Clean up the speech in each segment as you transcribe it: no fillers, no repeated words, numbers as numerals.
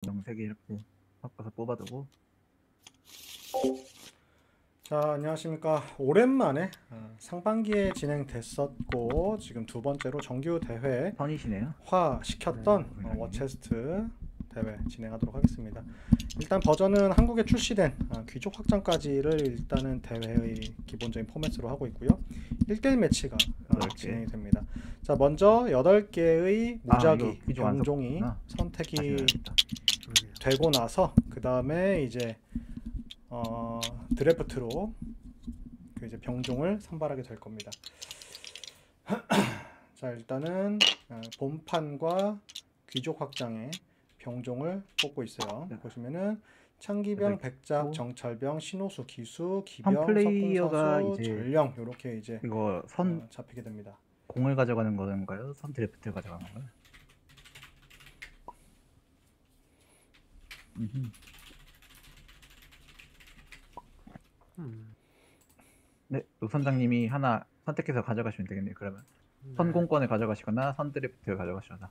병 3개 이렇게 섞어서 뽑아두고. 자, 안녕하십니까. 오랜만에 상반기에 진행됐었고 지금 두 번째로 정규 대회 선이시네요. 시켰던 원장님. 워체스트 대회 진행하도록 하겠습니다. 일단 버전은 한국에 출시된 귀족 확장까지를 일단은 대회의 기본적인 포맷으로 하고 있고요. 1대1 매치가 8개. 진행이 됩니다. 자, 먼저 8개의 무작위 이거 귀족 안 병종이 섞었구나. 선택이 다시 해야겠다. 되고 나서 그 다음에 이제 드래프트로 그 이제 병종을 선발하게 될 겁니다. 자, 일단은 본판과 귀족 확장의 병종을 뽑고 있어요. 네. 보시면은 창기병, 백작, 정찰병, 신호수, 기수, 기병, 선 플레이어가 석궁사수, 이제 전령 이렇게 이제 이거 선 잡히게 됩니다. 공을 가져가는 건가요? 선 드래프트를 가져가는 건가요? 네, 노선장님이 하나 선택해서 가져가시면 되겠네요. 그러면 선공권을 가져가시거나 선 드래프트를 가져가시거나.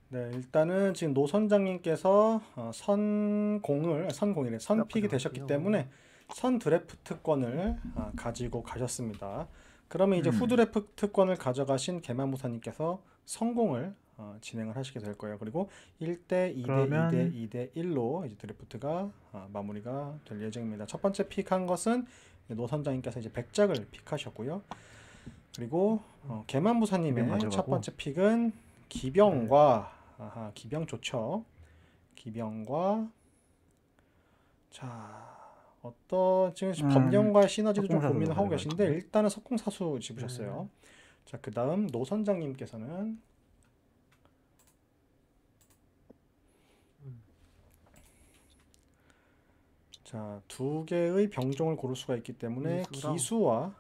네, 일단은 지금 노 선장님께서 선픽이 되셨기 때문에 선 드래프트권을 가지고 가셨습니다. 그러면 이제 후 드래프트권을 가져가신 개마무사님께서 성공을 진행을 하시게 될 거예요. 그리고 1대 2대 그러면 2대 2대 1로 이제 드래프트가 마무리가 될 예정입니다. 첫 번째 픽한 것은 노 선장님께서 이제 백작을 픽하셨고요. 그리고 개만무사님의 기병 첫 가져가고. 번째 픽은 기병과 기병 좋죠. 기병과 자 지금 법령과 시너지도 좀 석궁사수 고민을 하고 가져갈 계신데 건가요? 일단은 석궁사수 집으셨어요. 자, 그 다음 노 선장님께서는 자, 두 개의 병종을 고를 수가 있기 때문에 기수와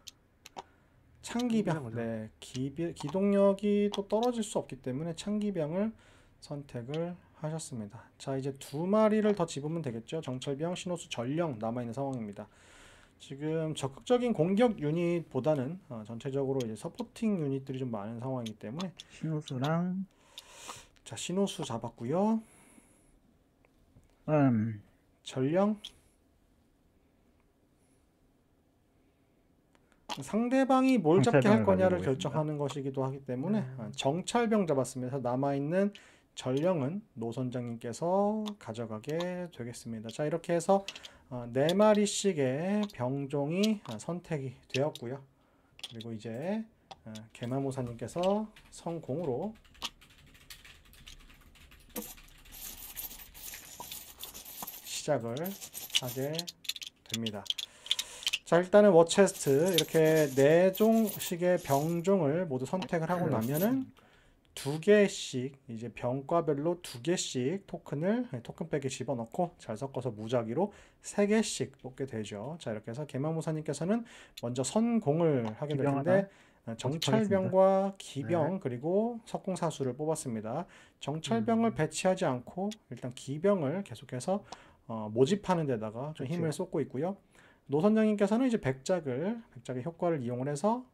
창기병, 네, 기동력이 또 떨어질 수 없기 때문에 창기병을 선택을 하셨습니다. 자, 이제 두 마리를 더 집으면 되겠죠. 정철병, 신호수, 전령 남아있는 상황입니다. 지금 적극적인 공격 유닛보다는 전체적으로 이제 서포팅 유닛들이 좀 많은 상황이기 때문에 신호수랑 자, 신호수 잡았고요. 전령 상대방이 뭘 잡게 할 거냐를 결정하는 것이기도 하기 때문에 정찰병 잡았습니다. 남아있는 전령은 노 선장님께서 가져가게 되겠습니다. 자, 이렇게 해서 4마리씩의 병종이 선택이 되었고요. 그리고 이제 개마모사님께서 성공으로 시작을 하게 됩니다. 자, 일단은 워체스트 이렇게 4종씩의 병종을 모두 선택을 하고 나면은 2개씩 이제 병과별로 2개씩 토큰백에 집어넣고 잘 섞어서 무작위로 3개씩 뽑게 되죠. 자, 이렇게 해서 개마무사님께서는 먼저 선공을 하게 될 텐데 정찰병과 기병 그리고 석궁사수를 뽑았습니다. 정찰병을 배치하지 않고 일단 기병을 계속해서 모집하는 데다가 좀 힘을 쏟고 있고요. 노 선장님께서는 이제 백작의 효과를 이용을 해서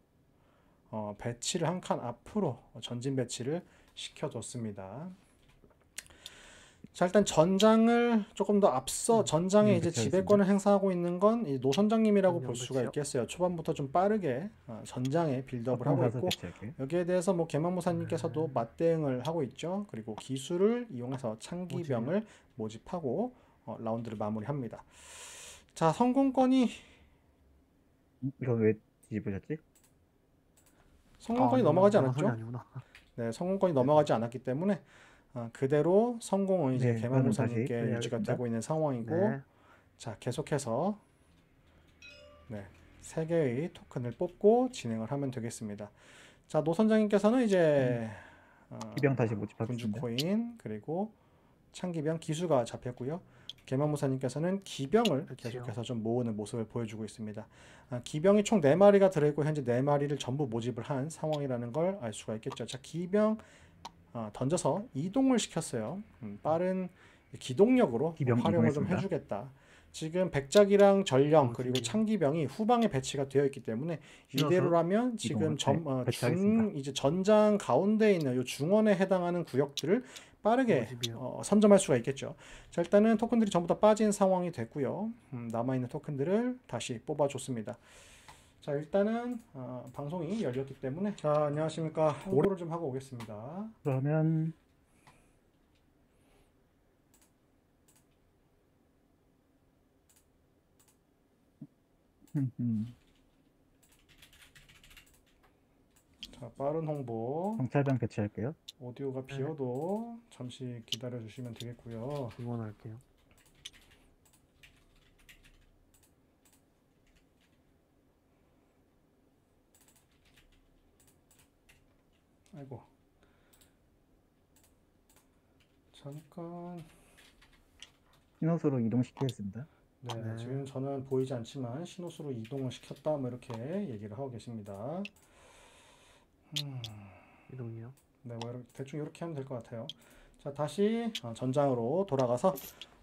배치를 한 칸 앞으로 전진 배치를 시켜줬습니다. 자, 일단 전장을 조금 더 앞서 전장에 이제 지배권을 행사하고 있는 건 이 노 선장님이라고 볼 수가 있겠어요. 초반부터 좀 빠르게 전장에 빌드업을 하고 있고 여기에 대해서 뭐 개만무사님께서도 맞대응을 하고 있죠. 그리고 기술을 이용해서 창기병을 모집하고 라운드를 마무리합니다. 자, 성공권이 이거 왜 뒤집으셨지? 성공권이 넘어가지 않았죠? 네, 성공권이 넘어가지 않았기 때문에 그대로 성공은 이제 개마무사님께 유지가 되고 있는 상황이고 자, 계속해서 3개의 토큰을 뽑고 진행을 하면 되겠습니다. 자, 노 선장님께서는 이제 기병 다시 모집하겠습니다. 군주코인 그리고 창기병 기수가 잡혔고요. 개마무사님께서는 기병을 계속해서 좀 모으는 모습을 보여주고 있습니다. 기병이 총 4마리가 들어있고 현재 4마리를 전부 모집을 한 상황이라는 걸 알 수가 있겠죠. 자, 기병 던져서 이동을 시켰어요. 빠른 기동력으로 활용을 좀 해주겠다. 지금 백작이랑 전령 그리고 모집이요. 창기병이 후방에 배치가 되어 있기 때문에 신호수 이대로라면 지금 이동을 배치하겠습니다. 이제 전장 가운데 있는 요 중원에 해당하는 구역들을 빠르게 모집이요. 선점할 수가 있겠죠. 자, 일단은 토큰들이 전부 다 빠진 상황이 됐고요. 남아있는 토큰들을 다시 뽑아줬습니다. 자, 일단은 방송이 열렸기 때문에 자, 안녕하십니까. 홍보를 좀 하고 오겠습니다. 그러면 자, 빠른 홍보. 정찰병 배치할게요. 오디오가 비어도 잠시 기다려 주시면 되겠고요. 응원할게요. 아이고. 잠깐. 신호수로 이동시키겠습니다. 네, 네. 지금 저는 보이지 않지만 신호수로 이동을 시켰다 뭐 이렇게 얘기를 하고 계십니다. 이동이요. 네, 뭐 이렇게 대충 이렇게 하면 될 것 같아요. 자, 다시 전장으로 돌아가서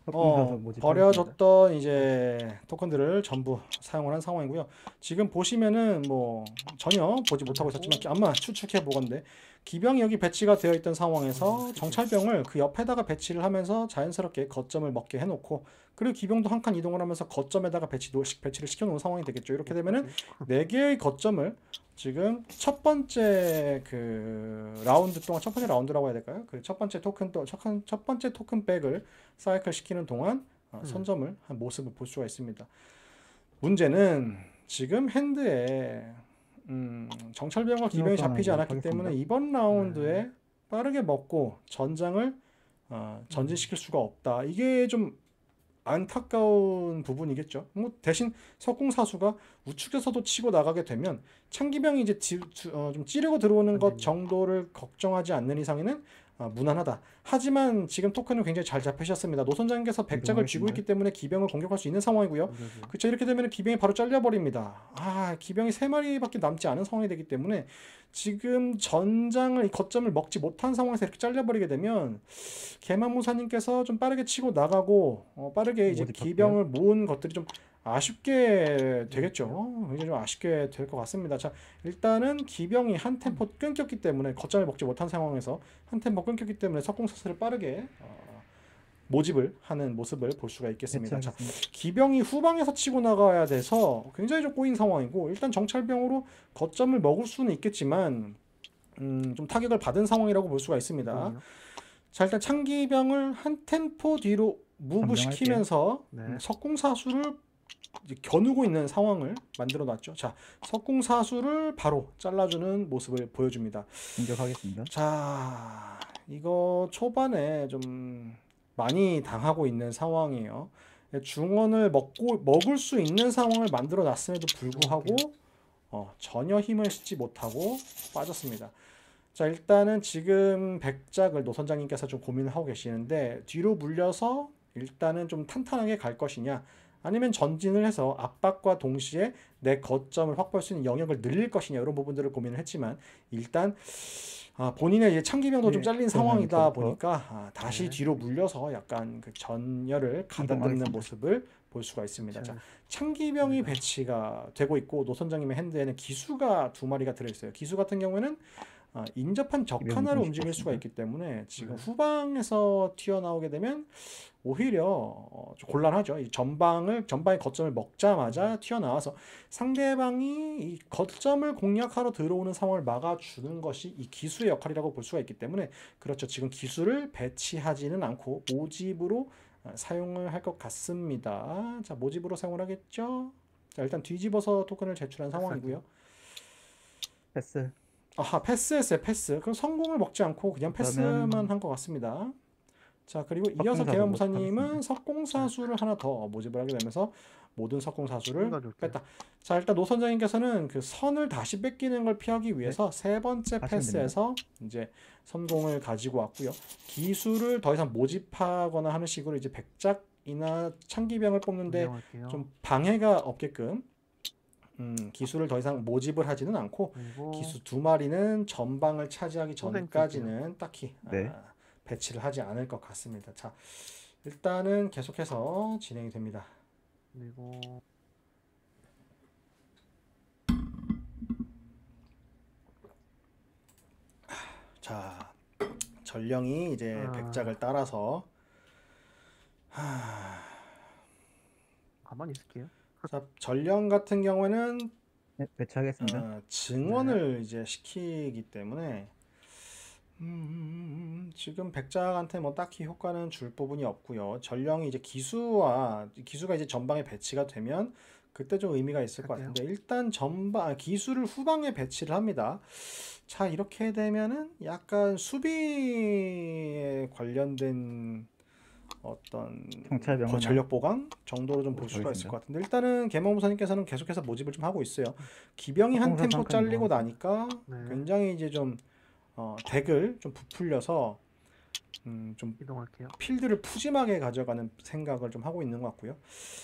석궁사수 모집하겠습니다. 버려졌던 이제 토큰들을 전부 사용을 한 상황이고요. 지금 보시면은 뭐 전혀 보지 못하고 있었지만 아마 추측해 보건데 기병이 여기 배치가 되어 있던 상황에서 정찰병을 그 옆에다가 배치를 하면서 자연스럽게 거점을 먹게 해놓고 그리고 기병도 한 칸 이동을 하면서 거점에다가 배치를 시켜놓은 상황이 되겠죠. 이렇게 되면은 4개의 거점을 지금 첫 번째 그 라운드 동안 첫 번째 라운드라고 해야 될까요? 그 첫 번째 토큰 백을 사이클 시키는 동안 선점을 한 모습을 볼 수가 있습니다. 문제는 지금 핸드에 정찰병과 기병이 잡히지 않았기 때문에 이번 라운드에 빠르게 먹고 전장을 전진시킬 수가 없다. 이게 좀 안타까운 부분이겠죠. 뭐 대신 석궁사수가 우측에서도 치고 나가게 되면 창기병이 이제 좀 찌르고 들어오는 것 정도를 걱정하지 않는 이상에는 무난하다. 하지만 지금 토큰은 굉장히 잘 잡히셨습니다. 노선장님께서 백작을 쥐고 있기 때문에 기병을 공격할 수 있는 상황이고요. 그렇죠. 이렇게 되면 기병이 바로 잘려버립니다. 기병이 3마리밖에 남지 않은 상황이 되기 때문에 지금 전장을 거점을 먹지 못한 상황에서 이렇게 잘려버리게 되면 개만무사님께서 좀 빠르게 치고 나가고 빠르게 이제 기병을 모은 것들이 좀 아쉽게 되겠죠. 굉장히 좀 아쉽게 될 것 같습니다. 자, 일단은 기병이 한 템포 끊겼기 때문에 거점을 먹지 못한 상황에서 한 템포 끊겼기 때문에 석궁사슬을 빠르게 모집을 하는 모습을 볼 수가 있겠습니다. 자, 기병이 후방에서 치고 나가야 돼서 굉장히 좀 꼬인 상황이고 일단 정찰병으로 거점을 먹을 수는 있겠지만 좀 타격을 받은 상황이라고 볼 수가 있습니다. 자, 일단 창기병을 한 템포 뒤로 무브 시키면서 석궁사수를 겨누고 있는 상황을 만들어 놨죠. 자, 석궁사수를 바로 잘라주는 모습을 보여줍니다. 공격하겠습니다. 자, 이거 초반에 좀 많이 당하고 있는 상황이에요. 중원을 먹을 수 있는 상황을 만들어 놨음에도 불구하고 전혀 힘을 싣지 못하고 빠졌습니다. 자, 일단은 지금 백작을 노선장님께서 좀 고민을 하고 계시는데 뒤로 물려서 일단은 좀 탄탄하게 갈 것이냐 아니면 전진을 해서 압박과 동시에 내 거점을 확보할 수 있는 영역을 늘릴 것이냐 이런 부분들을 고민을 했지만 일단 본인의 이제 창기병도 좀 잘린 상황이다 보니까 다시 뒤로 물려서 약간 그 전열을 가다듬는 모습을 볼 수가 있습니다. 자, 창기병이 배치가 되고 있고 노선장님의 핸드에는 기수가 2마리가 들어있어요. 기수 같은 경우에는 인접한 적 하나를 움직일 수가 있기 때문에 지금 후방에서 튀어나오게 되면 오히려 좀 곤란하죠. 이 전방의 거점을 먹자마자 튀어나와서 상대방이 이 거점을 공략하러 들어오는 상황을 막아주는 것이 이 기수의 역할이라고 볼 수가 있기 때문에 그렇죠. 지금 기수를 배치하지는 않고 모집으로 사용을 할 것 같습니다. 자, 모집으로 사용을 하겠죠. 자, 일단 뒤집어서 토큰을 제출한 상황이고요. 패스. 패스했어요. 패스. 그럼 성공을 먹지 않고 그냥 패스만 한 것 같습니다. 자, 그리고 이어서 개만무사님은 석궁사수를 하나 더 모집을 하게 되면서 모든 석궁사수를 뺐다. 자, 일단 노선장님께서는 그 선을 다시 뺏기는 걸 피하기 위해서 세 번째 패스에서 이제 선공을 가지고 왔고요. 기수를 더 이상 모집하거나 하는 식으로 이제 백작이나 창기병을 뽑는데 좀 방해가 없게끔 기수를 더 이상 모집을 하지는 않고 기수 2마리는 전방을 차지하기 전까지는 딱히 배치를 하지 않을 것 같습니다. 자, 일단은 계속해서 진행이 됩니다. 그리고 자, 전령이 이제 아. 백작을 따라서 가만히 있을게요. 자, 전령 같은 경우에는 네, 배치하겠습니다. 증원을 이제 시키기 때문에 지금 백작한테 뭐 딱히 효과는 줄 부분이 없고요. 전령이 이제 기수가 이제 전방에 배치가 되면 그때 좀 의미가 있을 것 할게요. 같은데 일단 기수를 후방에 배치를 합니다. 자, 이렇게 되면은 약간 수비에 관련된 어떤 정찰병 전력 보강 정도로 좀 볼 수가 있을 알겠습니다. 것 같은데 일단은 개몽무사님께서는 계속해서 모집을 좀 하고 있어요. 기병이 한 석궁사수 템포 한 칸 잘리고 이동하겠습니다. 나니까 네. 굉장히 이제 좀 덱을 좀 부풀려서 좀 이동할게요. 필드를 푸짐하게 가져가는 생각을 좀 하고 있는 것 같고요.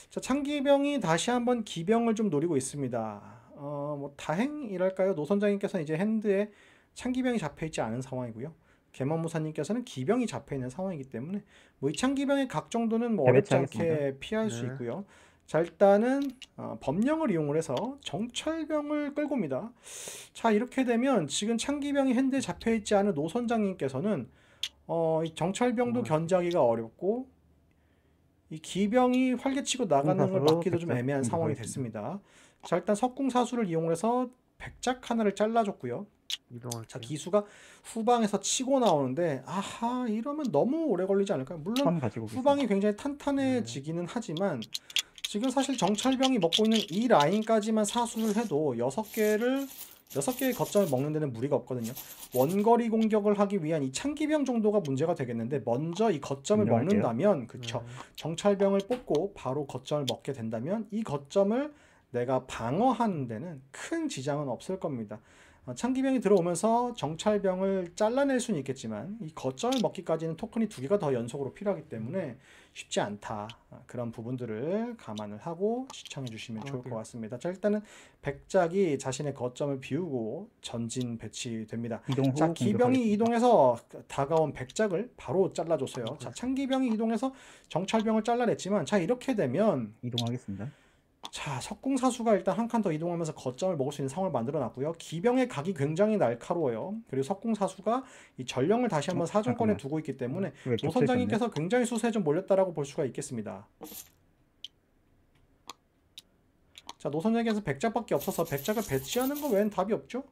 자, 창기병이 다시 한번 기병을 좀 노리고 있습니다. 뭐 다행이랄까요? 노선장님께서는 이제 핸드에 창기병이 잡혀 있지 않은 상황이고요. 개만무사님께서는 기병이 잡혀 있는 상황이기 때문에 뭐 이 창기병의 각 정도는 뭐 어렵지 않게 배치하겠습니다. 피할 수 네. 있고요. 자, 일단은 법령을 이용을 해서 정찰병을 끌고 옵니다. 자, 이렇게 되면 지금 창기병이 핸드에 잡혀 있지 않은 노선장님께서는 이 정찰병도 견제하기가 어렵고 이 기병이 활개치고 나가는 걸 석궁사수, 막기도 좀 백작 애매한 상황이 공격하겠습니다. 됐습니다. 자, 일단 석궁사수를 이용해서 백작 하나를 잘라줬고요. 자, 이동할게요. 기수가 후방에서 치고 나오는데 아하, 이러면 너무 오래 걸리지 않을까요? 물론 선 가지고 후방이 오겠습니다. 굉장히 탄탄해지기는 하지만 지금 사실 정찰병이 먹고 있는 이 라인까지만 사수를 해도 6개의 거점을 먹는 데는 무리가 없거든요. 원거리 공격을 하기 위한 이 창기병 정도가 문제가 되겠는데 먼저 이 거점을 인정할게요. 먹는다면 그쵸. 네. 정찰병을 뽑고 바로 거점을 먹게 된다면 이 거점을 내가 방어하는 데는 큰 지장은 없을 겁니다. 창기병이 들어오면서 정찰병을 잘라낼 수는 있겠지만 이 거점을 먹기까지는 토큰이 2개가 더 연속으로 필요하기 때문에 쉽지 않다. 그런 부분들을 감안을 하고 시청해 주시면 좋을 것 같습니다. 자, 일단은 백작이 자신의 거점을 비우고 전진 배치됩니다. 이동 후 자, 기병이 공격하겠습니다. 이동해서 다가온 백작을 바로 잘라줬어요. 자, 창기병이 이동해서 정찰병을 잘라냈지만 자, 이렇게 되면 이동하겠습니다. 자, 석궁사수가 일단 한 칸 더 이동하면서 거점을 먹을 수 있는 상황을 만들어 놨고요. 기병의 각이 굉장히 날카로워요. 그리고 석궁사수가 이 전령을 다시 한번 사정권에 잠깐만. 두고 있기 때문에 왜 겹쳐있었네? 노선장님께서 굉장히 수세에 좀 몰렸다라고 볼 수가 있겠습니다. 자, 노선장님께서 백작밖에 없어서 백작을 배치하는 거 외엔 답이 없죠?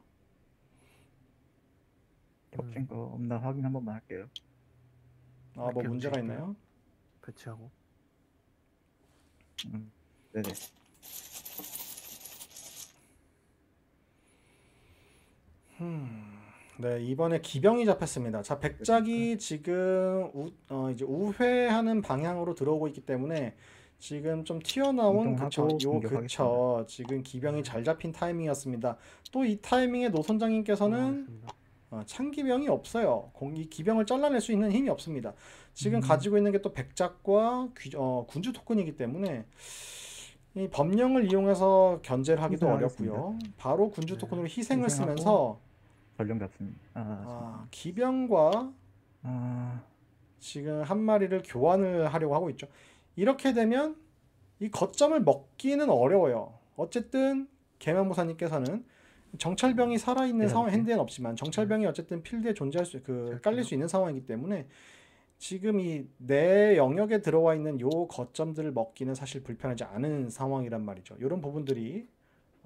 겹친 거 없나 확인 한 번만 할게요. 뭐 이렇게 문제가 움직일게요. 있나요? 배치하고. 네네. 네, 이번에 기병이 잡혔습니다. 자, 백작이 지금 이제 우회하는 방향으로 들어오고 있기 때문에 지금 좀 튀어나온 이동하고 공격하겠습니다. 그쵸. 지금 기병이 잘 잡힌 타이밍이었습니다. 또 이 타이밍에 노선장님께서는 이동하겠습니다. 창기병이 없어요. 이 기병을 잘라낼 수 있는 힘이 없습니다. 지금 가지고 있는 게 또 백작과 군주 토큰이기 때문에 이 법령을 이용해서 견제를 하기도 희생하겠습니다. 어렵고요. 바로 군주 토큰으로 희생을 희생하고 쓰면서 전령 잡습니다. 기병과 아, 지금 한 마리를 교환을 하려고 하고 있죠. 이렇게 되면 이 거점을 먹기는 어려워요. 어쨌든 개만무사님께서는 정찰병이 살아있는 상황 핸드에는 없지만 정찰병이 어쨌든 필드에 존재할 깔릴 수 있는 상황이기 때문에 지금 이 내 영역에 들어와 있는 요 거점들을 먹기는 사실 불편하지 않은 상황이란 말이죠. 이런 부분들이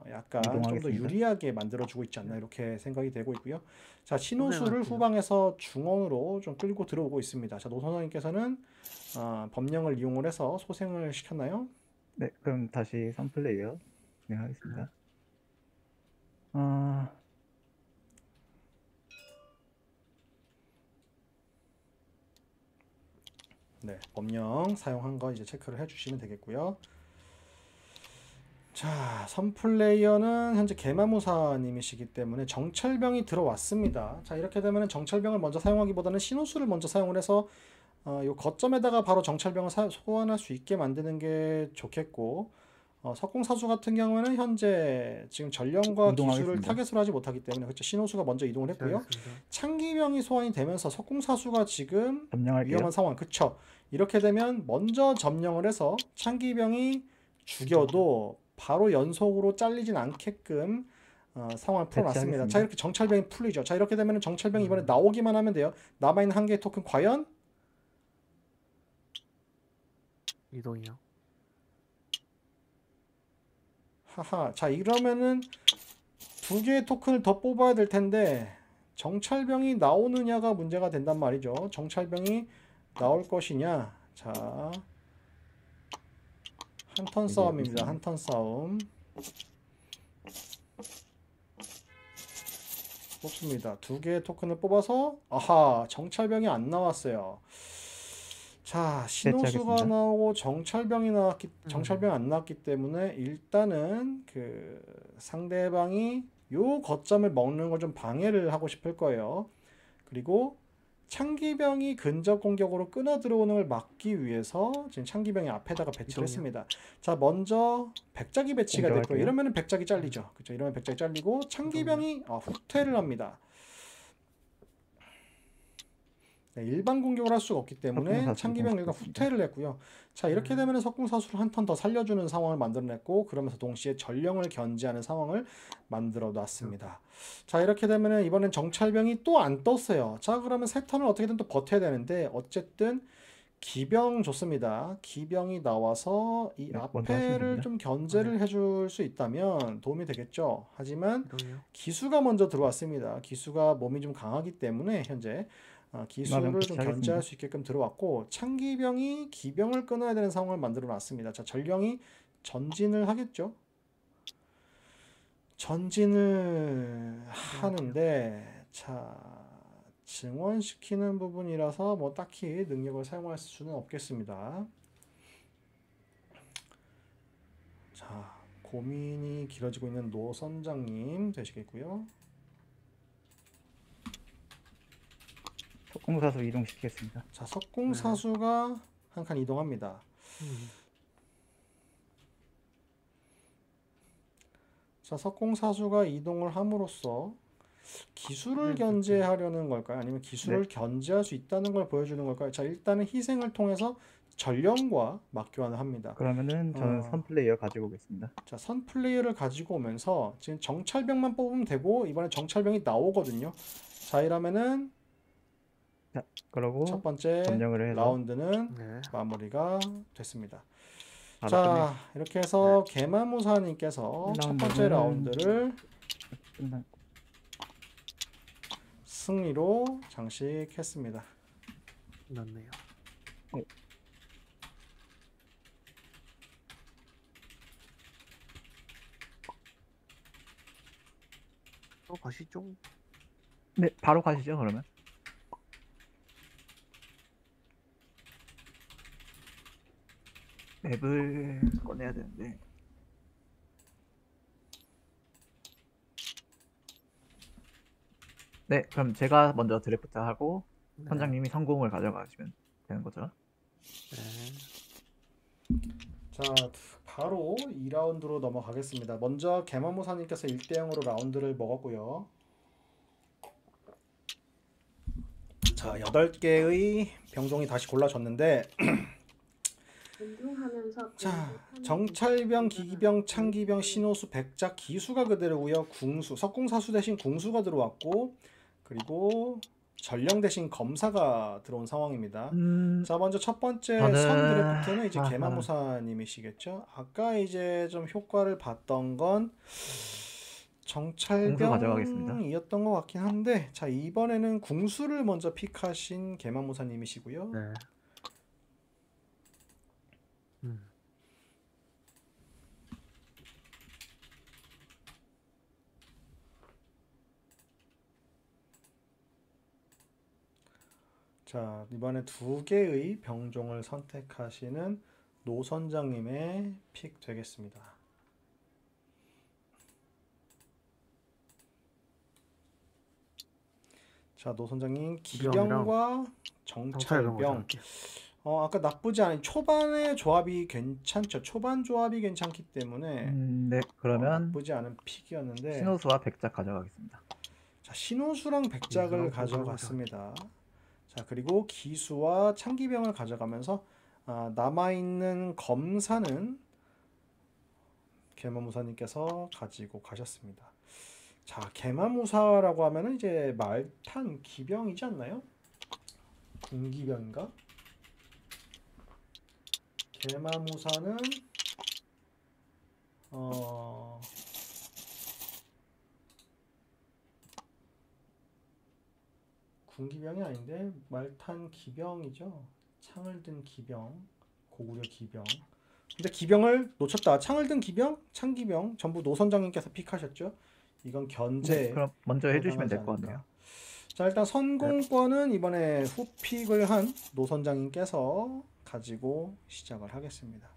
약간 좀 더 이동하겠습니다. 유리하게 만들어주고 있지 않나 이렇게 생각이 되고 있고요. 자, 신호수를 선생님할게요. 후방에서 중원으로 좀 끌고 들어오고 있습니다. 자, 노선장님께서는 법령을 이용을 해서 소생을 시켰나요? 네, 그럼 다시 3플레이어 진행하겠습니다. 네, 법령 사용한 거 이제 체크를 해주시면 되겠고요. 자, 선플레이어는 현재 개마무사님이시기 때문에 정찰병이 들어왔습니다. 자, 이렇게 되면 정찰병을 먼저 사용하기보다는 신호수를 먼저 사용을 해서 요 거점에다가 바로 정찰병을 소환할 수 있게 만드는 게 좋겠고 석궁사수 같은 경우는 현재 지금 전령과 기수를 이동하겠습니다. 타겟으로 하지 못하기 때문에 그렇죠. 신호수가 먼저 이동을 했고요. 배치하겠습니다. 창기병이 소환이 되면서 석궁사수가 지금 점령할게요. 위험한 상황. 그쵸. 이렇게 되면 먼저 점령을 해서 창기병이 죽여도 바로 연속으로 잘리진 않게끔 상황을 풀어놨습니다. 자, 배치하겠습니다. 이렇게 정찰병이 풀리죠. 자, 이렇게 되면 정찰병이 이번에 나오기만 하면 돼요. 남아있는 한 개의 토큰 과연? 이동이요. 하하. 자, 이러면은 두 개의 토큰을 더 뽑아야 될 텐데 정찰병이 나오느냐가 문제가 된단 말이죠. 정찰병이 나올 것이냐. 자, 한턴 싸움입니다. 한턴 싸움. 뽑습니다. 두 개의 토큰을 뽑아서 아하, 정찰병이 안 나왔어요. 자, 신호수가 배치하겠습니다. 나오고 정찰병이 안 나왔기 때문에 일단은 그 상대방이 요 거점을 먹는 걸 좀 방해를 하고 싶을 거예요. 그리고 창기병이 근접 공격으로 끊어 들어오는 걸 막기 위해서 지금 창기병이 앞에다가 배치를 했습니다. 자, 먼저 백작이 배치가 됐고요. 공격할게요. 이러면은 백작이 잘리죠. 그렇죠? 이러면 백작이 잘리고 창기병이 후퇴를 합니다. 네, 일반 공격을 할 수가 없기 때문에 석궁사수 창기병 일단 공격했습니다. 후퇴를 했고요. 자, 이렇게 되면 석궁사수를 한 턴 더 살려주는 상황을 만들어냈고 그러면서 동시에 전령을 견제하는 상황을 만들어 놨습니다. 자, 이렇게 되면 이번엔 정찰병이 또 안 떴어요. 자, 그러면 세 턴을 어떻게든 또 버텨야 되는데 어쨌든 기병 좋습니다. 기병이 나와서 이 네, 먼저 하시면 앞에를 됩니다. 좀 견제를 해줄 수 있다면 도움이 되겠죠. 하지만 이동이요. 기수가 먼저 들어왔습니다. 기수가 몸이 좀 강하기 때문에 현재 기수를 좀 배치하겠습니다. 견제할 수 있게끔 들어왔고 창기병이 기병을 끊어야 되는 상황을 만들어 놨습니다. 자, 전령이 전진을 하겠죠. 전진을 하는데 자, 증원시키는 부분이라서 뭐 딱히 능력을 사용할 수는 없겠습니다. 자, 고민이 길어지고 있는 노 선장님 되시겠고요. 석궁사수 이동시키겠습니다. 자, 석궁사수가 한 칸 이동합니다. 자, 석궁사수가 이동을 함으로써 기술을 견제하려는 걸까요? 아니면 기술을 견제할 수 있다는 걸 보여주는 걸까요? 자, 일단은 희생을 통해서 전령과 맞교환을 합니다. 그러면은 저는 선 플레이어 가지고 오겠습니다. 자, 선 플레이어를 가지고 오면서 지금 정찰병만 뽑으면 되고 이번에 정찰병이 나오거든요. 자, 이러면은 자, 그러고 첫 번째 점령을 해서 라운드는 네. 마무리가 됐습니다. 바로 자, 이렇게 해서 개마무사님께서 첫 번째 라운드를 끝나. 승리로 장식했습니다. 넣네요. 또 가시죠. 네, 바로 가시죠. 그러면 맵을 꺼내야 되는데. 네, 그럼 제가 먼저 드래프트 하고 선장님이 성공을 가져가시면 되는 거죠. 네. 자, 바로 2라운드로 넘어가겠습니다. 먼저 개마무사님께서 1대0으로 라운드를 먹었고요. 자, 8개의 병종이 다시 골라졌는데 자, 정찰병, 기기병, 창기병, 신호수, 백작, 기수가 그대로고요. 궁수, 석궁사수 대신 궁수가 들어왔고 그리고 전령 대신 검사가 들어온 상황입니다. 자, 먼저 첫 번째 저는- 선 드래프트는 이제 아하. 개마무사님이시겠죠. 아까 이제 좀 효과를 봤던 건 궁수 가져가겠습니다. 정찰병이었던 것 같긴 한데 자, 이번에는 궁수를 먼저 픽하신 개마무사님이시고요. 네. 자, 이번에 2개의 병종을 선택하시는 노 선장님의 픽 되겠습니다. 자, 노 선장님 기병과 정찰병. 아까 나쁘지 않은 초반의 조합이 괜찮죠. 초반 조합이 괜찮기 때문에 네, 그러면 나쁘지 않은 픽이었는데 신호수와 백작 가져가겠습니다. 자, 신호수랑 백작을 기수랑 가져갔습니다. 자, 그리고 기수와 창기병을 가져가면서 남아있는 검사는 개마무사님께서 가지고 가셨습니다. 자, 개마무사라고 하면은 이제 말탄 기병이지 않나요? 군기병인가? 개마무사는 군기병이 아닌데 말탄 기병이죠. 창을 든 기병, 고구려 기병. 근데 기병을 놓쳤다. 창을 든 기병, 창기병 전부 노선장님께서 픽하셨죠. 이건 견제 네, 그럼 먼저 해주시면 해당하지 될 것 않을까. 같네요. 자, 일단 선공권은 이번에 후픽을 한 노선장님께서 가지고 시작을 하겠습니다.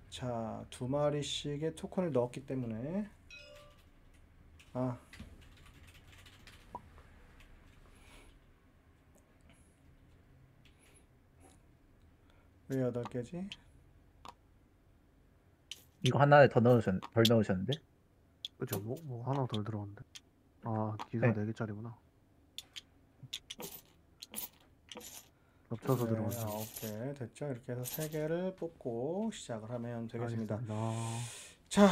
자, 2마리씩의 토큰을 넣었기 때문에 왜 8개지? 이거 하나에 덜 넣으셨는데? 그죠? 뭐 하나 덜 들어갔는데. 아, 기술 네. 4개짜리구나. 겹쳐서 네, 들어간다. 9개 됐죠? 이렇게 해서 3개를 뽑고 시작을 하면 되겠습니다. 알겠습니다. 자,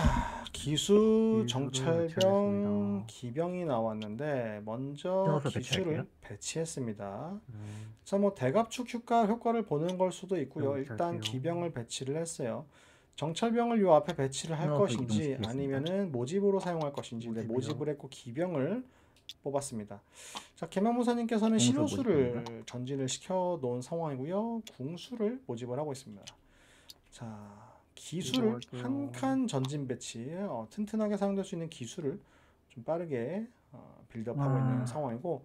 기수, 기수를 정찰병, 배치하겠습니다. 기병이 나왔는데 먼저 신호수 기수를 배치할게요. 배치했습니다. 네. 자, 뭐 대갑축 효과를 보는 걸 수도 있고요. 기병 일단 배치할게요. 기병을 배치를 했어요. 정찰병을 요 앞에 배치를 할 신호수 것인지 이동시키겠습니다. 아니면은 모집으로 사용할 것인지. 네, 모집이요. 모집을 했고 기병을 뽑았습니다. 자, 개마무사님께서는 궁수 신호수를 모집입니다. 전진을 시켜 놓은 상황이고요. 궁수를 모집을 하고 있습니다. 자, 기수를 이동할게요. 한 칸 전진 배치, 튼튼하게 사용될 수 있는 기수를 좀 빠르게 빌드업하고 있는 상황이고,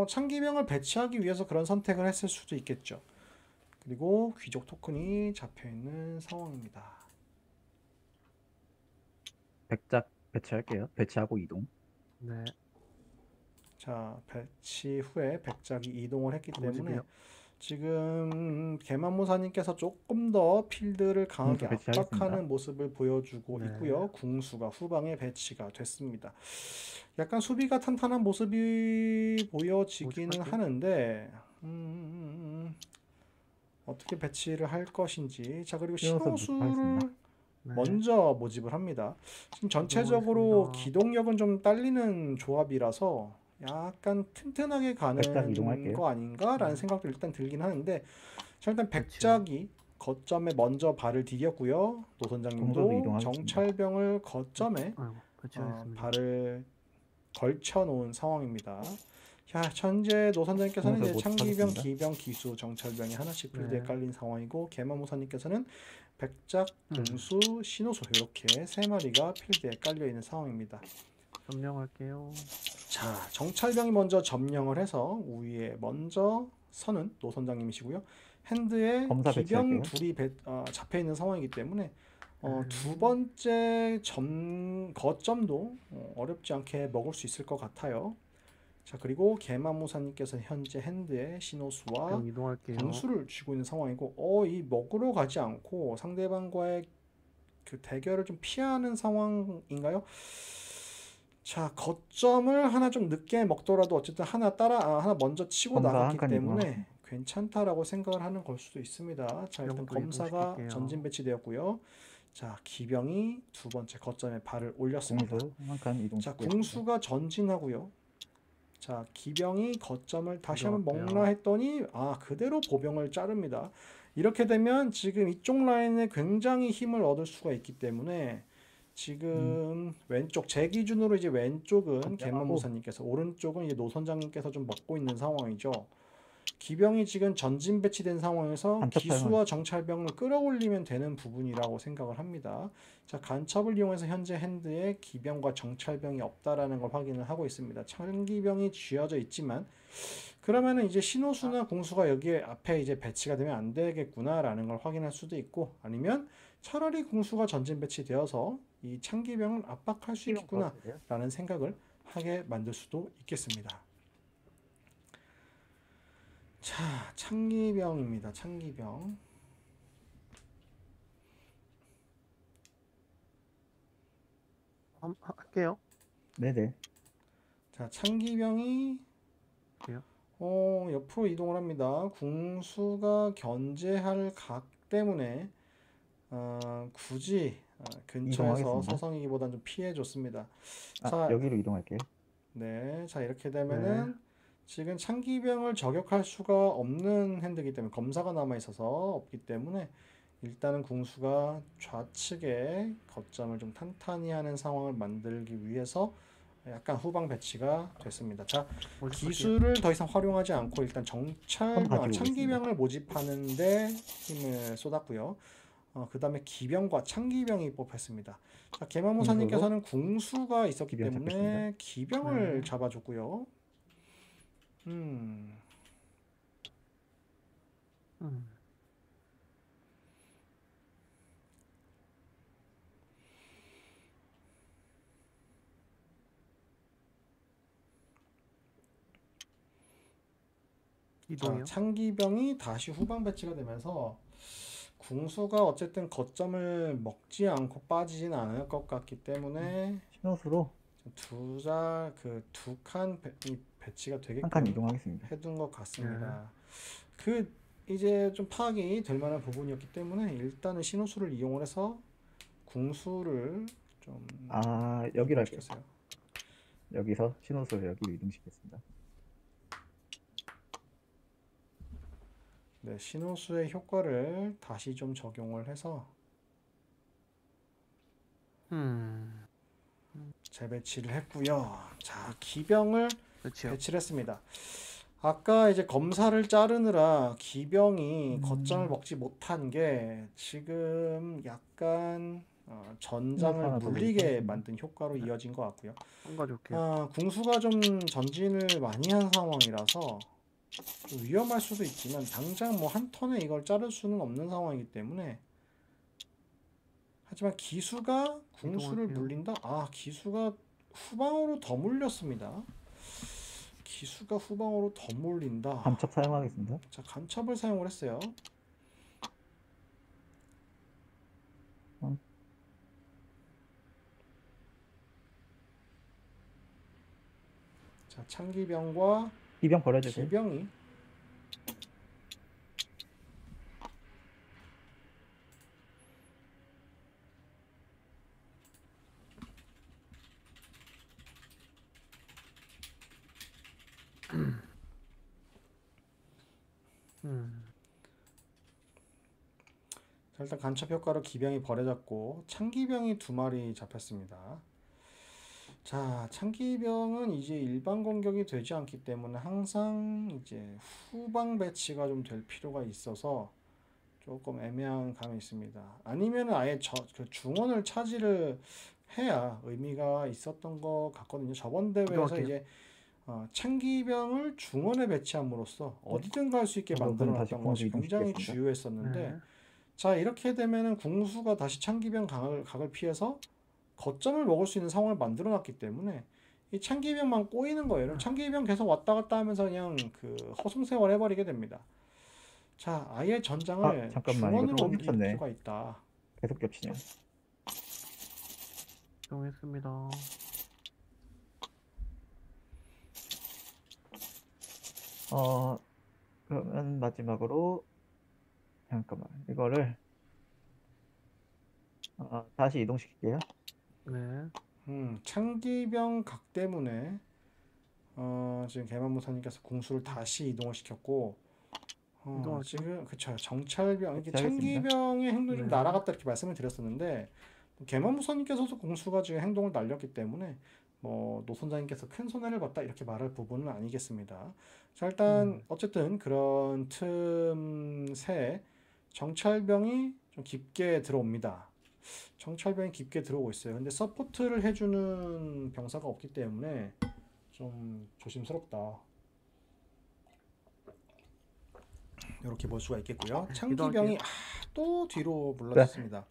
창기병을 배치하기 위해서 그런 선택을 했을 수도 있겠죠. 그리고 귀족 토큰이 잡혀 있는 상황입니다. 백작 배치할게요. 배치하고 이동. 네. 자, 배치 후에 백작이 이동을 했기 때문에 모집이요. 지금 개만무사님께서 조금 더 필드를 강하게 궁수 배치하겠습니다. 압박하는 모습을 보여주고 네. 있고요. 궁수가 후방에 배치가 됐습니다. 약간 수비가 탄탄한 모습이 보여지기는 모집할게요. 하는데 어떻게 배치를 할 것인지. 자, 그리고 신호수 신호수를 모집하겠습니다. 네. 먼저 모집을 합니다. 지금 전체적으로 이동하겠습니다. 기동력은 좀 딸리는 조합이라서 약간 튼튼하게 백작 가는 이동할게요. 거 아닌가라는 네. 생각도 일단 들긴 하는데, 자, 일단 그렇죠. 백작이 거점에 먼저 발을 디뎠고요. 동서도 노선장님도 이동하겠습니다. 정찰병을 거점에 아이고, 배치하겠습니다. 발을 걸쳐 놓은 상황입니다. 자, 현재 노선장님께서는 이제 동서 창기병, 모집하겠습니다. 기병, 기수, 정찰병이 하나씩 필드에 네. 깔린 상황이고, 개마무사님께서는 백작, 음. 궁수, 신호수 이렇게 3마리가 필드에 깔려 있는 상황입니다. 점령할게요. 자, 정찰병이 먼저 점령을 해서 우위에 먼저 서는 노선장님이시고요. 핸드에 검사 기병 배치할게요. 둘이 잡혀 있는 상황이기 때문에 네. 두 번째 거점도 어렵지 않게 먹을 수 있을 것 같아요. 자, 그리고 개마무사님께서 현재 핸드에 신호수와 병 이동할게요. 궁수를 쥐고 있는 상황이고, 이 먹으러 가지 않고 상대방과의 그 대결을 좀 피하는 상황인가요? 자, 거점을 하나 좀 늦게 먹더라도 어쨌든 하나 먼저 치고 검사 나갔기 한 칸 때문에 이동하겠습니다. 괜찮다라고 생각을 하는 걸 수도 있습니다. 자, 일단 병도 검사가 이동시킬게요. 전진 배치되었고요. 자, 기병이 두 번째 거점에 발을 올렸습니다. 궁수 한 칸 자, 이동시키겠습니다. 궁수가 전진하고요. 자, 기병이 거점을 다시 한번 이동할게요. 먹나 했더니 그대로 보병을 자릅니다. 이렇게 되면 지금 이쪽 라인에 굉장히 힘을 얻을 수가 있기 때문에 지금 왼쪽, 제 기준으로 이제 왼쪽은 점령하고. 개만무사님께서, 오른쪽은 이제 노선장님께서 좀 먹고 있는 상황이죠. 기병이 지금 전진 배치된 상황에서 간첩 기수와 사용하겠습니다. 정찰병을 끌어올리면 되는 부분이라고 생각을 합니다. 자, 간첩을 이용해서 현재 핸드에 기병과 정찰병이 없다라는 걸 확인을 하고 있습니다. 창기병이 쥐어져 있지만, 그러면은 이제 신호수나 공수가 여기에 앞에 이제 배치가 되면 안 되겠구나라는 걸 확인할 수도 있고, 아니면 차라리 공수가 전진 배치되어서 이 창기병을 압박할 수 있겠구나라는 생각을 하게 만들 수도 있겠습니다. 자, 창기병입니다. 창기병. 할게요. 네네. 자, 창기병이 그래요? 옆으로 이동을 합니다. 궁수가 견제할 각 때문에 굳이 근처에서 이동하겠습니다. 서성이기보단 좀 피해줬습니다. 아, 자, 여기로 이동할게요. 네, 자 이렇게 되면은 지금 창기병을 저격할 수가 없는 핸드이기 때문에 검사가 남아 있어서 없기 때문에 일단은 궁수가 좌측에 거점을 좀 탄탄히 하는 상황을 만들기 위해서 약간 후방 배치가 됐습니다. 자, 모집할게요. 기술을 더 이상 활용하지 않고 일단 가지고 창기병을 모집하는데 힘을 쏟았고요. 그 다음에 기병과 창기병이 뽑혔습니다. 자, 개마모사님께서는 궁수가 있었기 기병 때문에 잡겠습니다. 기병을 네. 잡아줬고요. 음. 자, 이동이요? 창기병이 다시 후방 배치가 되면서 궁수가 어쨌든 거점을 먹지 않고 빠지진 않을 것 같기 때문에 신호수로 두 칸 배치가 한 칸 되게끔 이동하겠습니다. 해둔 것 같습니다. 그 이제 좀 파악이 될 만한 부분이었기 때문에 일단은 신호수를 이용을 해서 궁수를 좀 아, 여기로 할게요. 시켰어요. 여기서 신호수를 여기로 이동시켰습니다. 네, 신호수의 효과를 다시 좀 적용을 해서 재배치를 했고요. 자, 기병을 그렇죠. 배치를 했습니다. 아까 이제 검사를 자르느라 기병이 거점을 먹지 못한 게 지금 약간 전장을 하나 더 물리게 보겠습니다. 만든 효과로 이어진 것 같고요. 한 가지 올게요. 궁수가 좀 전진을 많이 한 상황이라서 좀 위험할 수도 있지만 당장 뭐 한 턴에 이걸 자를 수는 없는 상황이기 때문에 하지만 기수가 궁수를 이동할게요. 물린다? 기수가 후방으로 더 물렸습니다. 기수가 후방으로 더 몰린다. 간첩 사용하겠습니다. 자, 간첩을 사용을 했어요. 자, 창기병과 기병 버려주세요. 기병이 자, 일단 간첩 효과로 기병이 버려졌고 창기병이 2마리 잡혔습니다. 자, 창기병은 이제 일반 공격이 되지 않기 때문에 항상 이제 후방 배치가 좀 될 필요가 있어서 조금 애매한 감이 있습니다. 아니면 아예 그 중원을 차지를 해야 의미가 있었던 것 같거든요. 저번 대회에서 이동할게요. 이제 창기병을 중원에 배치함으로써 어디든 갈 수 있게 그럼 만들어 다시 놨던 것이 궁수 굉장히 이동시키겠습니다. 주요했었는데 자, 이렇게 되면은 궁수가 다시 창기병 각을 피해서 거점을 먹을 수 있는 상황을 만들어 놨기 때문에 이 창기병만 꼬이는 거예요. 창기병 계속 왔다 갔다 하면서 그냥 그 허송세월 해버리게 됩니다. 자, 아예 전장을 잠깐만, 이거 중원으로 또 옮길 겹쳤네. 필요가 있다. 계속 겹치냐. 이동했습니다. 그러면 마지막으로 잠깐만 이거를 다시 이동시킬게요. 네. 창기병 각 때문에 지금 개만무사님께서 궁수를 다시 이동을 시켰고 이동할게요. 지금 그쵸 정찰병 이게 알겠습니다. 창기병의 행동이 좀 네. 날아갔다 이렇게 말씀을 드렸었는데 개만무사님께서도 궁수가 지금 행동을 날렸기 때문에 뭐 노선장님께서 큰 손해를 봤다 이렇게 말할 부분은 아니겠습니다. 자, 일단 어쨌든 그런 틈새 정찰병이 좀 깊게 들어옵니다. 정찰병이 깊게 들어오고 있어요. 근데 서포트를 해주는 병사가 없기 때문에 좀 조심스럽다. 이렇게 볼 수가 있겠고요. 창기병이 또 뒤로 물러졌습니다.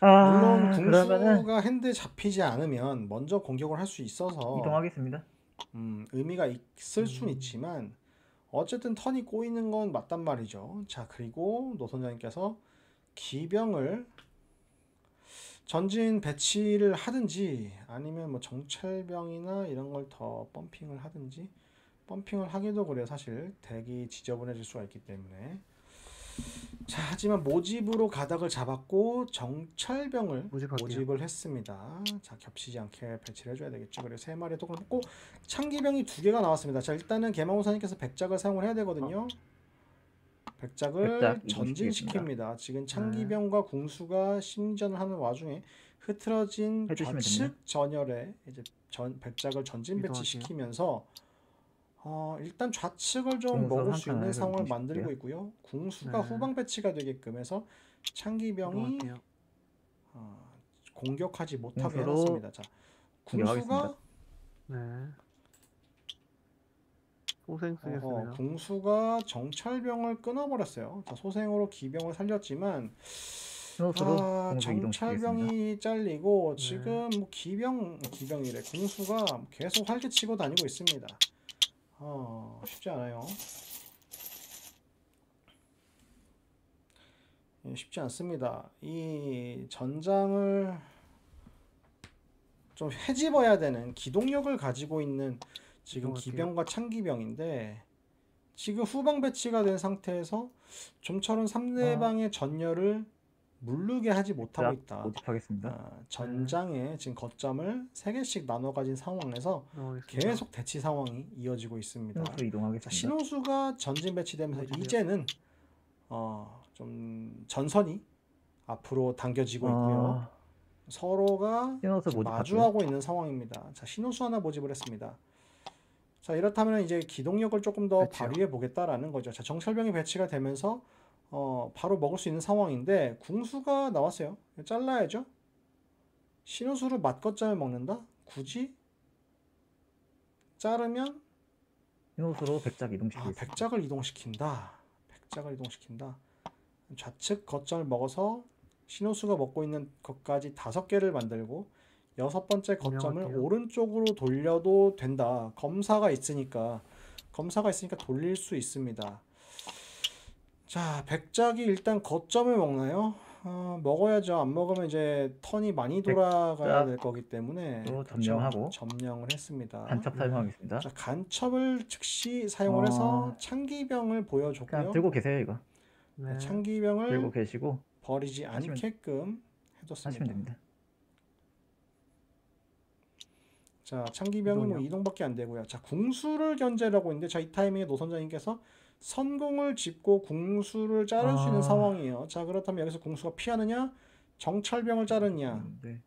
물론 그러면은 궁수가 핸드 잡히지 않으면 먼저 공격을 할 수 있어서 이동하겠습니다. 의미가 있을 수는 있지만 어쨌든 턴이 꼬이는 건 맞단 말이죠. 자, 그리고 노선장님께서 기병을 전진 배치를 하든지 아니면 뭐 정찰병이나 이런 걸 더 펌핑을 하든지 펌핑을 하기도 그래 사실 덱이 지저분해질 수가 있기 때문에 자, 하지만 모집으로 가닥을 잡았고 정찰병을 모집할게요. 모집을 했습니다. 자, 겹치지 않게 배치를 해줘야 되겠죠. 그리고 3마리의 토큰을 뽑고 창기병이 2개가 나왔습니다. 자, 일단은 개마무사님께서 백작을 사용을 해야 되거든요. 백작을 백작 전진시킵니다. 지금 창기병과 궁수가 심리전을 하는 와중에 흐트러진 해주시면 좌측 됩니다. 전열에 이제 백작을 전진 이동할게요. 배치시키면서 일단 좌측을 좀 궁수 먹을 한 수 있는 칸을 상황을 이동시킬게요. 만들고 있고요. 궁수가 네. 후방 배치가 되게끔 해서 창기병이 이동할게요. 공격하지 못하게 궁수로 해놨습니다. 자, 궁수가 공격하겠습니다. 네. 소생 쓰겠습니다. 궁수가 정찰병을 끊어버렸어요. 자, 소생으로 기병을 살렸지만 신호수로 궁수 이동시키겠습니다. 정찰병이 잘리고 네. 지금 뭐 기병이래. 궁수가 계속 활개치고 다니고 있습니다. 쉽지 않아요. 예, 쉽지 않습니다. 이 전장을 좀 헤집어야 되는 기동력을 가지고 있는 지금 이동할게요. 기병과 창기병인데 지금 후방 배치가 된 상태에서 좀처럼 상대방의 전열을 무르게 하지 못하고 있다. 모집하겠습니다. 전장에 지금 거점을 3개씩 나눠 가진 상황에서 이동하겠습니다. 계속 대치 상황이 이어지고 있습니다. 신호수로 이동하겠습니다. 자, 신호수가 전진 배치되면서 어디요? 이제는 좀 전선이 앞으로 당겨지고 있고요. 서로가 신호수 지금 모집할게요. 마주하고 있는 상황입니다. 자, 신호수 하나 모집을 했습니다. 자, 이렇다면 이제 기동력을 조금 더 배치요. 발휘해 보겠다라는 거죠. 자, 정찰병이 배치가 되면서 바로 먹을 수 있는 상황인데 궁수가 나왔어요. 잘라야죠. 신호수를 맞거점에 먹는다? 굳이 자르면 신호수로 백작 이동시키겠습니다. 백작을 이동시킨다. 백작을 이동시킨다. 좌측 거점을 먹어서 신호수가 먹고 있는 것까지 5개를 만들고 6번째 거점을 운영할게요. 오른쪽으로 돌려도 된다. 검사가 있으니까 돌릴 수 있습니다. 자, 백작이 일단 거점을 먹나요? 먹어야죠. 안 먹으면 이제 턴이 많이 돌아가야 될 거기 때문에 또 그렇죠. 점령하고 점령을 했습니다. 간첩 사용하겠습니다. 자, 간첩을 즉시 사용을 해서 창기병을 그냥 보여줬고요. 들고 계세요 이거. 네. 창기병을 들고 계시고 버리지 하시면- 않게끔 하시면 해줬습니다. 됩니다. 자, 창기병이 뭐 이동이요? 이동밖에 안 되고요. 자, 궁수를 견제하고 있는데 자, 이 타이밍에 노선장님께서 선공을 짚고 궁수를 자를 수 있는 상황이에요. 자, 그렇다면 여기서 궁수가 피하느냐? 정찰병을 자르느냐? 네.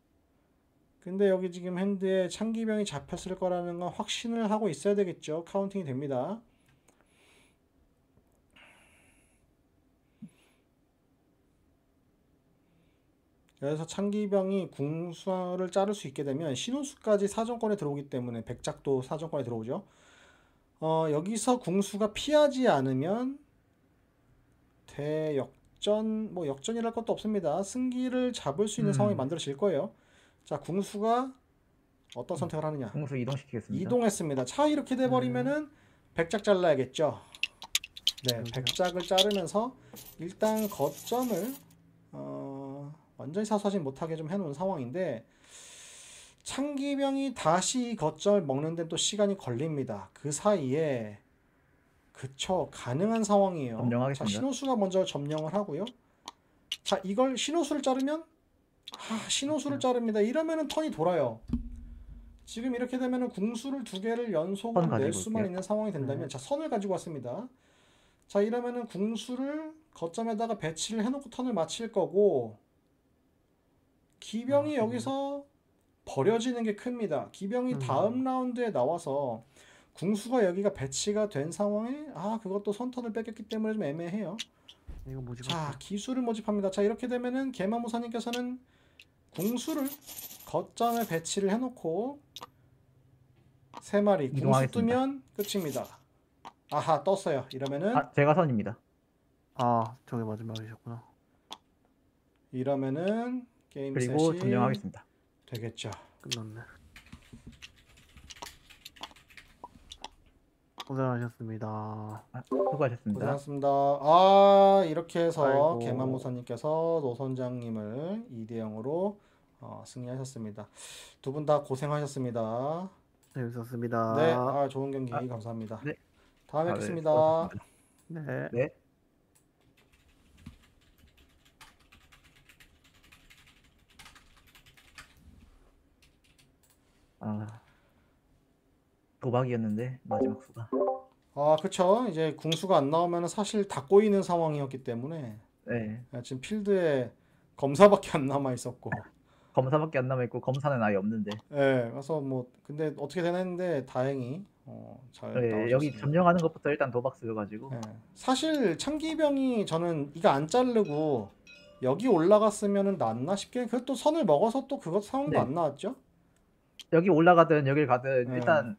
근데 여기 지금 핸드에 창기병이 잡혔을 거라는 건 확신을 하고 있어야 되겠죠. 카운팅이 됩니다. 여기서 창기병이 궁수를 자를 수 있게 되면 신호수까지 사정권에 들어오기 때문에 백작도 사정권에 들어오죠. 여기서 궁수가 피하지 않으면 대역전, 뭐 역전이랄 것도 없습니다. 승기를 잡을 수 있는 상황이 만들어질 거예요. 자, 궁수가 어떤 선택을 하느냐? 궁수 이동시키겠습니다. 이동했습니다. 차 이렇게 돼버리면은 백작 잘라야겠죠. 네, 그러게요. 백작을 자르면서 일단 거점을 완전히 사수하지 못하게 좀 해놓은 상황인데 창기병이 다시 거점을 먹는 데는 또 시간이 걸립니다. 그 사이에 그쵸, 가능한 상황이에요. 점령하겠습니다. 자, 신호수가 먼저 점령을 하고요. 자, 이걸 신호수를 자르면 신호수를 자릅니다. 이러면은 턴이 돌아요. 지금 이렇게 되면은 궁수를 2개를 연속으로 선 가지고 낼 수만 올게요. 있는 상황이 된다면 자, 선을 가지고 왔습니다. 자, 이러면은 궁수를 거점에다가 배치를 해놓고 턴을 마칠 거고 기병이 여기서 버려지는 게 큽니다. 기병이 다음 라운드에 나와서 궁수가 여기가 배치가 된 상황에 그것도 선턴을 뺏겼기 때문에 좀 애매해요. 이거 모집. 자, 기수를 모집합니다. 자, 이렇게 되면은 개마무사님께서는 궁수를 거점에 배치를 해놓고 3마리 궁수 이동하겠습니다. 뜨면 끝입니다. 아하, 떴어요. 이러면은 제가 선입니다. 저게 마지막이셨구나. 이러면은 게임 그리고 셋이 점령하겠습니다. 되겠죠. 끝났네. 고생하셨습니다. 수고하셨습니다. 고생하셨습니다. 이렇게 해서 아이고. 개만무사님께서 노선장님을 2대0으로 승리하셨습니다. 두 분 다 고생하셨습니다. 재밌었습니다. 네, 좋은 경기 감사합니다. 네. 다음에 네, 뵙겠습니다. 수고하셨습니다. 네. 네. 아, 도박이었는데 마지막 수가. 아, 그쵸. 이제 궁수가 안 나오면 사실 다 꼬이는 상황이었기 때문에 네. 지금 필드에 검사밖에 안 남아 있었고. 검사밖에 안 남아 있고 검사는 아예 없는데. 예, 그래서 뭐 근데 어떻게 되나 했는데 다행히 잘 네, 여기 나오셨습니다. 점령하는 것부터 일단 도박 쓰여가지고. 예. 사실 참기병이 저는 이거 안 자르고 여기 올라갔으면은 낫나 싶게 그것도 선을 먹어서 또 그것 상황도 네. 안 나왔죠? 여기 올라가든 여길 가든 예. 일단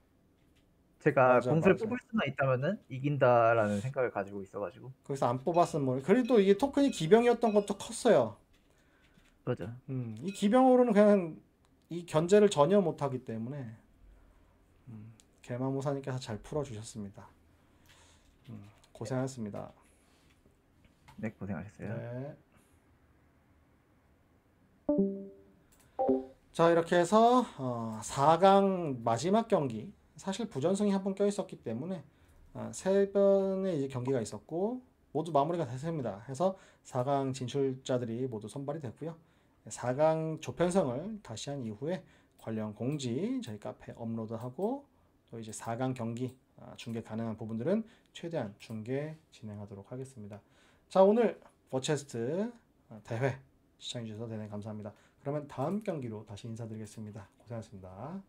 제가 맞아, 공수를 맞아. 뽑을 수만 있다면은 이긴다라는 생각을 가지고 있어가지고. 거기서 안 뽑았으면 뭐 그래도 이게 토큰이 기병이었던 것도 컸어요. 그러죠. 이 기병으로는 그냥 이 견제를 전혀 못하기 때문에 개마모사님께서 잘 풀어주셨습니다. 고생하셨습니다. 네, 고생하셨어요. 네. 자, 이렇게 해서 4강 마지막 경기 사실 부전승이 한 번 껴있었기 때문에 3번의 이제 경기가 있었고 모두 마무리가 됐습니다. 해서 4강 진출자들이 모두 선발이 됐고요. 4강 조편성을 다시 한 이후에 관련 공지 저희 카페에 업로드하고 또 이제 4강 경기 중계 가능한 부분들은 최대한 중계 진행하도록 하겠습니다. 자, 오늘 워체스트 대회 시청해주셔서 대단히 감사합니다. 그러면 다음 경기로 다시 인사드리겠습니다. 고생하셨습니다.